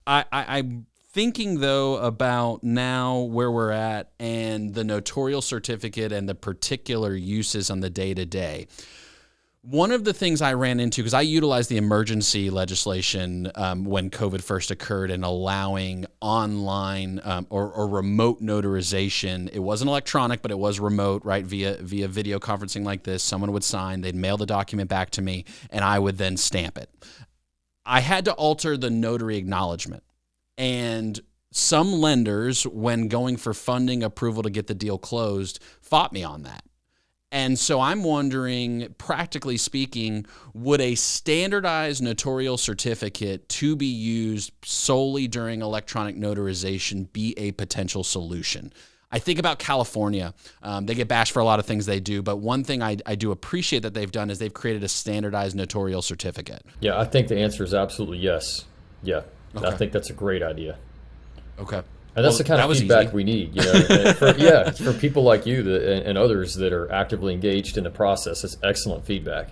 I'm thinking, though, about now where we're at and the notarial certificate and the particular uses on the day-to-day. One of the things I ran into, because I utilized the emergency legislation when COVID first occurred and allowing online or remote notarization. It wasn't electronic, but it was remote, right? Via video conferencing like this. Someone would sign, they'd mail the document back to me, and I would then stamp it. I had to alter the notary acknowledgement. And some lenders, when going for funding approval to get the deal closed, fought me on that. And so I'm wondering, practically speaking, would a standardized notarial certificate to be used solely during electronic notarization be a potential solution? I think about California. They get bashed for a lot of things they do, but one thing I do appreciate that they've done is they've created a standardized notarial certificate. Yeah, I think the answer is absolutely yes. Yeah, okay. I think that's a great idea. Okay. And that's the kind of feedback we need, for people like you and others that are actively engaged in the process. It's excellent feedback.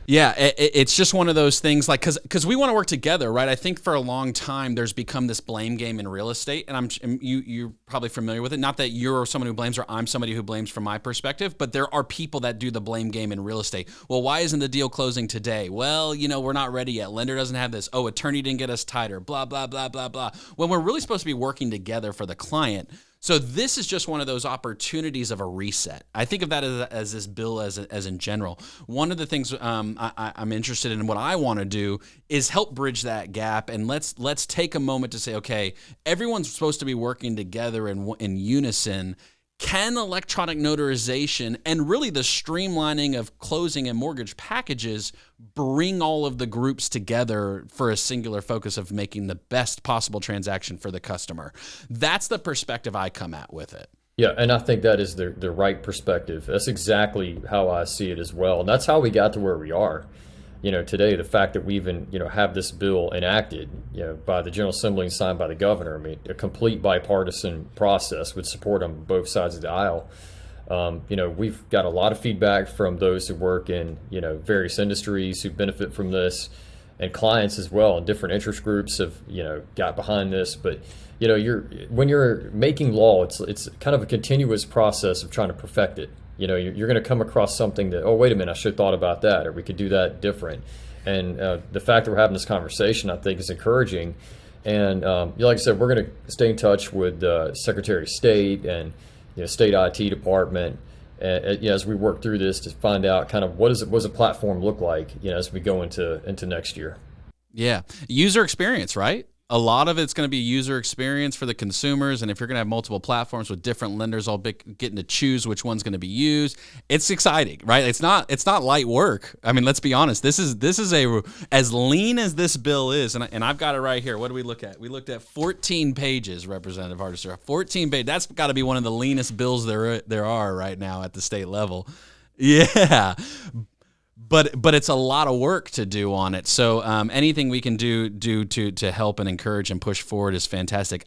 Yeah, it's just one of those things, like, because we want to work together, right? I think for a long time there's become this blame game in real estate, and you're probably familiar with it. Not that you're someone who blames or I'm somebody who blames from my perspective, but there are people that do the blame game in real estate. Well, why isn't the deal closing today? Well, we're not ready yet. Lender doesn't have this. Oh, attorney didn't get us tighter. Blah, blah, blah, blah, blah. When we're really supposed to be working together for the client. So this is just one of those opportunities of a reset. I think of that as this bill as in general. One of the things I'm interested in, and what I want to do is help bridge that gap. And let's take a moment to say, okay, everyone's supposed to be working together in unison. Can electronic notarization and really the streamlining of closing and mortgage packages bring all of the groups together for a singular focus of making the best possible transaction for the customer? That's the perspective I come at with it. Yeah, and I think that is the right perspective. That's exactly how I see it as well. And that's how we got to where we are. Today, the fact that we even, have this bill enacted, by the General Assembly and signed by the governor, a complete bipartisan process with support on both sides of the aisle. We've got a lot of feedback from those who work in, various industries who benefit from this, and clients as well, and different interest groups have, got behind this. But, when you're making law, it's kind of a continuous process of trying to perfect it. You're going to come across something that, oh, wait a minute, I should have thought about that, or we could do that different. And the fact that we're having this conversation, I think, is encouraging. And like I said, we're going to stay in touch with Secretary of State and state IT department as we work through this to find out kind of what does a platform look like as we go into next year. Yeah, user experience, right? A lot of it's going to be user experience for the consumers, and if you're going to have multiple platforms with different lenders all getting to choose which one's going to be used, it's exciting, right? It's not light work. I mean, let's be honest. This is as lean as this bill is, and I've got it right here. What do we look at? We looked at 14 pages, Representative Hardister. 14 pages. That's got to be one of the leanest bills there are right now at the state level. Yeah. But it's a lot of work to do on it. So anything we can do to help and encourage and push forward is fantastic.